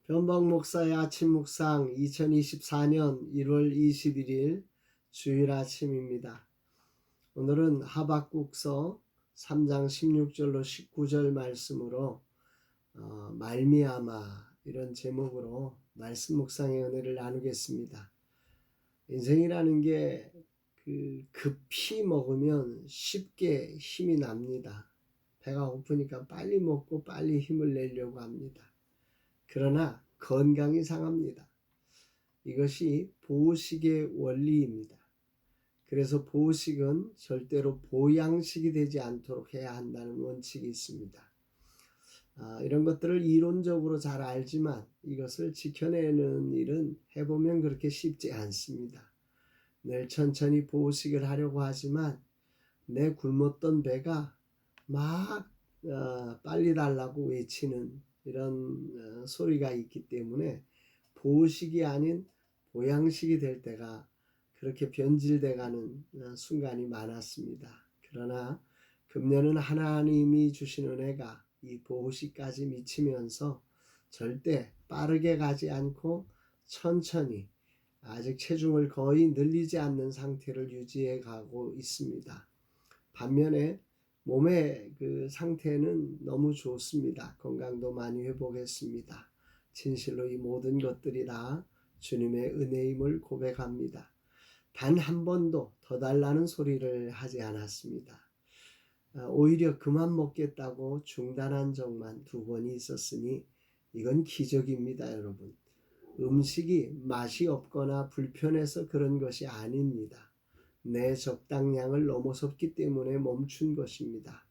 변방 목사의 아침 묵상 2024년 1월 21일 주일 아침입니다. 오늘은 하박국서 3장 16절로 19절 말씀으로 말미암아 이런 제목으로 말씀 묵상의 은혜를 나누겠습니다. 인생이라는 게 급히 먹으면 쉽게 힘이 납니다. 배가 고프니까 빨리 먹고 빨리 힘을 내려고 합니다. 그러나 건강이 상합니다. 이것이 보식의 원리입니다. 그래서 보식은 절대로 보양식이 되지 않도록 해야 한다는 원칙이 있습니다. 이런 것들을 이론적으로 잘 알지만 이것을 지켜내는 일은 해보면 그렇게 쉽지 않습니다. 늘 천천히 보식을 하려고 하지만 내 굶었던 배가 막 빨리 달라고 외치는 이런 소리가 있기 때문에 보식이 아닌 보양식이 될 때가 그렇게 변질돼 가는 순간이 많았습니다. 그러나 금년은 하나님이 주신 은혜가 이 보식까지 미치면서 절대 빠르게 가지 않고 천천히 아직 체중을 거의 늘리지 않는 상태를 유지해 가고 있습니다. 반면에 몸의 상태는 너무 좋습니다. 건강도 많이 회복했습니다. 진실로 이 모든 것들이 다 주님의 은혜임을 고백합니다. 단 한 번도 더 달라는 소리를 하지 않았습니다. 오히려 그만 먹겠다고 중단한 적만 2번이 있었으니 이건 기적입니다, 여러분. 음식이 맛이 없거나 불편해서 그런 것이 아닙니다. 내 적당량을 넘어섰기 때문에 멈춘 것입니다.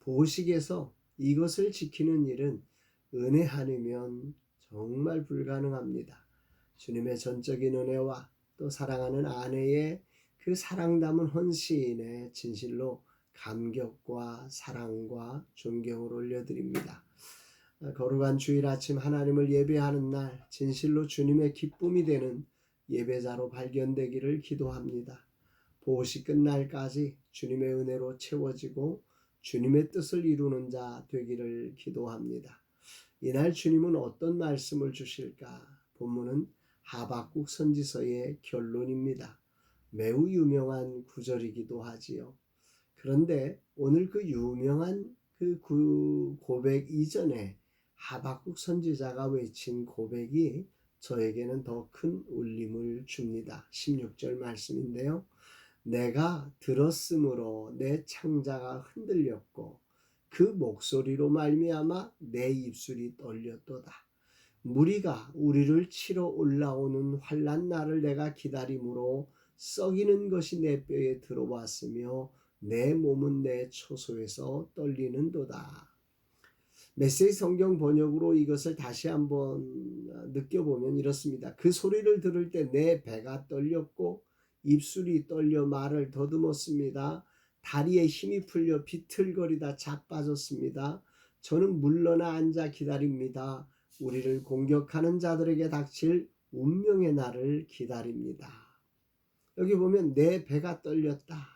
보식에서 이것을 지키는 일은 은혜 아니면 정말 불가능합니다. 주님의 전적인 은혜와 또 사랑하는 아내의 그 사랑 담은 헌신에 진실로 감격과 사랑과 존경을 올려드립니다. 거룩한 주일 아침 하나님을 예배하는 날 진실로 주님의 기쁨이 되는 예배자로 발견되기를 기도합니다. 보호식 끝날까지 주님의 은혜로 채워지고 주님의 뜻을 이루는 자 되기를 기도합니다. 이날 주님은 어떤 말씀을 주실까? 본문은 하박국 선지서의 결론입니다. 매우 유명한 구절이기도 하지요. 그런데 오늘 그 유명한 그 고백 이전에 하박국 선지자가 외친 고백이 저에게는 더 큰 울림을 줍니다. 16절 말씀인데요. 내가 들었으므로 내 창자가 흔들렸고 그 목소리로 말미암아 내 입술이 떨렸도다. 무리가 우리를 치러 올라오는 환난 날을 내가 기다림으로 썩이는 것이 내 뼈에 들어왔으며 내 몸은 내 초소에서 떨리는도다. 메시지 성경 번역으로 이것을 다시 한번 느껴보면 이렇습니다. 그 소리를 들을 때 내 배가 떨렸고 입술이 떨려 말을 더듬었습니다. 다리에 힘이 풀려 비틀거리다 자빠졌습니다. 저는 물러나 앉아 기다립니다. 우리를 공격하는 자들에게 닥칠 운명의 날을 기다립니다. 여기 보면 내 배가 떨렸다.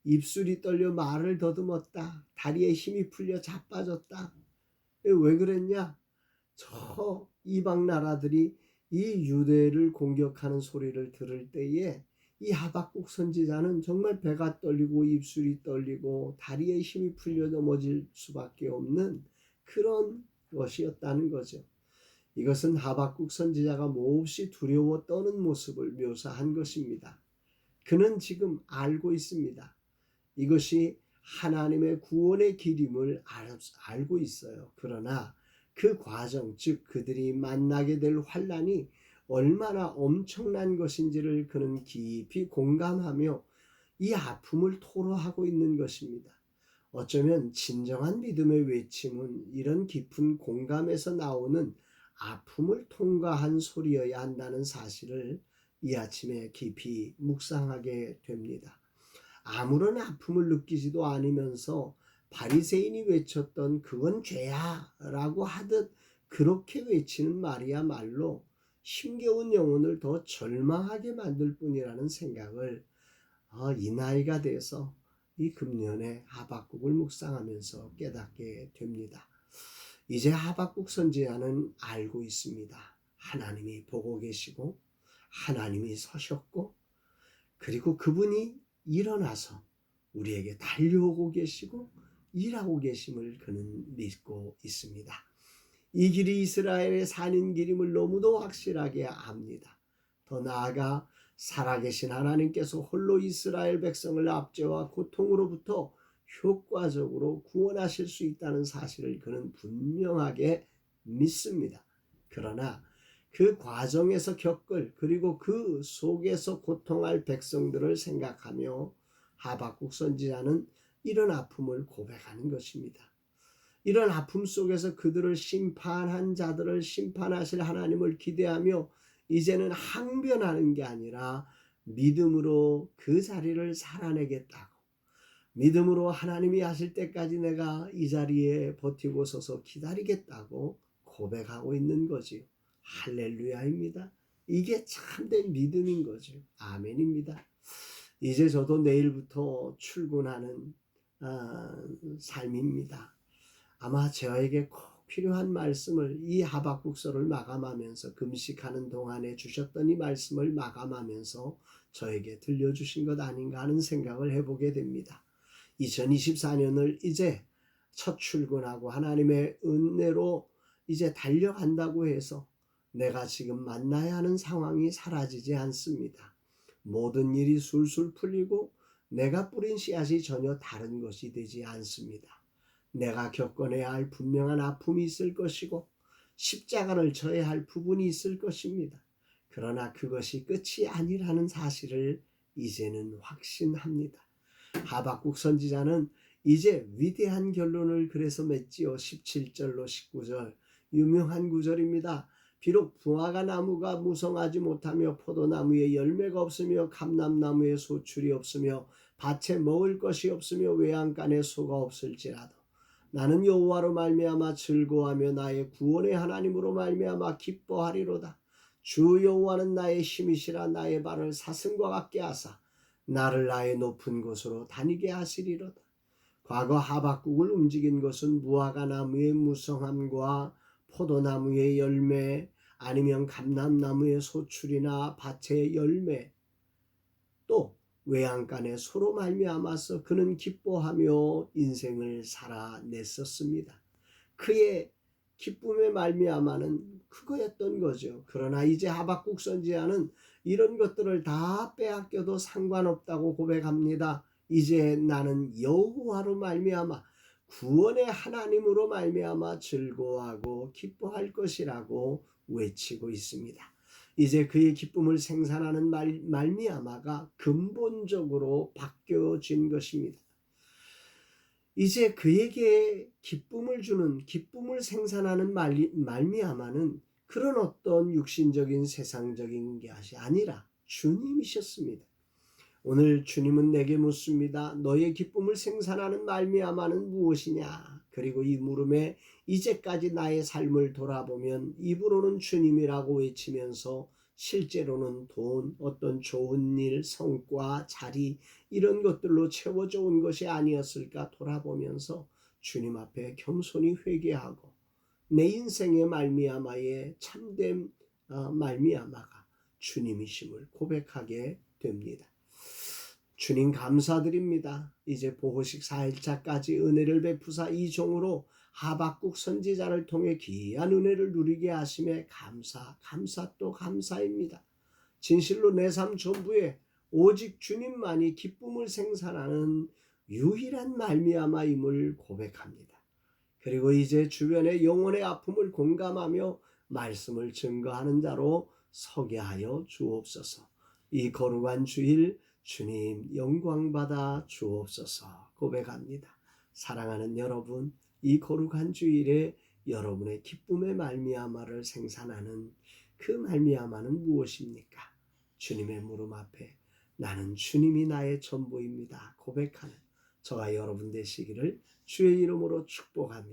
입술이 떨려 말을 더듬었다. 다리에 힘이 풀려 자빠졌다. 왜 그랬냐? 저 이방 나라들이 이 유대를 공격하는 소리를 들을 때에 이 하박국 선지자는 정말 배가 떨리고 입술이 떨리고 다리에 힘이 풀려 넘어질 수밖에 없는 그런 것이었다는 거죠. 이것은 하박국 선지자가 몹시 두려워 떠는 모습을 묘사한 것입니다. 그는 지금 알고 있습니다. 이것이 하나님의 구원의 길임을 알고 있어요. 그러나 그 과정, 즉 그들이 만나게 될 환난이 얼마나 엄청난 것인지를 그는 깊이 공감하며 이 아픔을 토로하고 있는 것입니다. 어쩌면 진정한 믿음의 외침은 이런 깊은 공감에서 나오는 아픔을 통과한 소리여야 한다는 사실을 이 아침에 깊이 묵상하게 됩니다. 아무런 아픔을 느끼지도 않으면서 바리새인이 외쳤던 그건 죄야 라고 하듯 그렇게 외치는 말이야말로 힘겨운 영혼을 더 절망하게 만들 뿐이라는 생각을 이 나이가 돼서 이 금년에 하박국을 묵상하면서 깨닫게 됩니다. 이제 하박국 선지자는 알고 있습니다. 하나님이 보고 계시고 하나님이 서셨고 그리고 그분이 일어나서 우리에게 달려오고 계시고 일하고 계심을 그는 믿고 있습니다. 이 길이 이스라엘의 사는 길임을 너무도 확실하게 압니다. 더 나아가 살아계신 하나님께서 홀로 이스라엘 백성을 압제와 고통으로부터 효과적으로 구원하실 수 있다는 사실을 그는 분명하게 믿습니다. 그러나 그 과정에서 겪을 그리고 그 속에서 고통할 백성들을 생각하며 하박국 선지자는 이런 아픔을 고백하는 것입니다. 이런 아픔 속에서 그들을 심판한 자들을 심판하실 하나님을 기대하며 이제는 항변하는 게 아니라 믿음으로 그 자리를 살아내겠다고, 믿음으로 하나님이 하실 때까지 내가 이 자리에 버티고 서서 기다리겠다고 고백하고 있는 거지요. 할렐루야입니다. 이게 참된 믿음인 거죠. 아멘입니다. 이제 저도 내일부터 출근하는 삶입니다. 아마 저에게 꼭 필요한 말씀을 이 하박국서를 마감하면서 금식하는 동안에 주셨던 이 말씀을 마감하면서 저에게 들려주신 것 아닌가 하는 생각을 해보게 됩니다. 2024년을 이제 첫 출근하고 하나님의 은혜로 이제 달려간다고 해서 내가 지금 만나야 하는 상황이 사라지지 않습니다. 모든 일이 술술 풀리고 내가 뿌린 씨앗이 전혀 다른 것이 되지 않습니다. 내가 겪어내야 할 분명한 아픔이 있을 것이고 십자가를 져야 할 부분이 있을 것입니다. 그러나 그것이 끝이 아니라는 사실을 이제는 확신합니다. 하박국 선지자는 이제 위대한 결론을 그래서 맺지요. 17절로 19절 유명한 구절입니다. 비록 무화과 나무가 무성하지 못하며 포도나무에 열매가 없으며 감람나무에 소출이 없으며 밭에 먹을 것이 없으며 외양간에 소가 없을지라도 나는 여호와로 말미암아 즐거워하며 나의 구원의 하나님으로 말미암아 기뻐하리로다. 주 여호와는 나의 힘이시라. 나의 발을 사슴과 같게 하사 나를 나의 높은 곳으로 다니게 하시리로다. 과거 하박국을 움직인 것은 무화과 나무의 무성함과 포도나무의 열매 아니면 감람나무의 소출이나 밭의 열매 또 외양간의 소로 말미암아서 그는 기뻐하며 인생을 살아냈었습니다. 그의 기쁨의 말미암아는 그거였던 거죠. 그러나 이제 하박국 선지자는 이런 것들을 다 빼앗겨도 상관없다고 고백합니다. 이제 나는 여호와로 말미암아 구원의 하나님으로 말미암아 즐거워하고 기뻐할 것이라고 외치고 있습니다. 이제 그의 기쁨을 생산하는 말미암아가 근본적으로 바뀌어진 것입니다. 이제 그에게 기쁨을 주는 기쁨을 생산하는 말미암아는 그런 어떤 육신적인 세상적인 것이 아니라 주님이셨습니다. 오늘 주님은 내게 묻습니다. 너의 기쁨을 생산하는 말미암아는 무엇이냐? 그리고 이 물음에 이제까지 나의 삶을 돌아보면 입으로는 주님이라고 외치면서 실제로는 돈, 어떤 좋은 일, 성과, 자리 이런 것들로 채워져 온 것이 아니었을까 돌아보면서 주님 앞에 겸손히 회개하고 내 인생의 말미암아의 참된 말미암아가 주님이심을 고백하게 됩니다. 주님 감사드립니다. 이제 보호식 4일차까지 은혜를 베푸사 이 종으로 하박국 선지자를 통해 귀한 은혜를 누리게 하심에 감사 또 감사입니다. 진실로 내 삶 전부에 오직 주님만이 기쁨을 생산하는 유일한 말미암아임을 고백합니다. 그리고 이제 주변의 영혼의 아픔을 공감하며 말씀을 증거하는 자로 서게 하여 주옵소서. 이 거룩한 주일 주님 영광받아 주옵소서 고백합니다. 사랑하는 여러분, 이 거룩한 주일에 여러분의 기쁨의 말미암아를 생산하는 그 말미암아는 무엇입니까? 주님의 무릎 앞에 나는 주님이 나의 전부입니다 고백하는 저와 여러분 되시기를 주의 이름으로 축복합니다.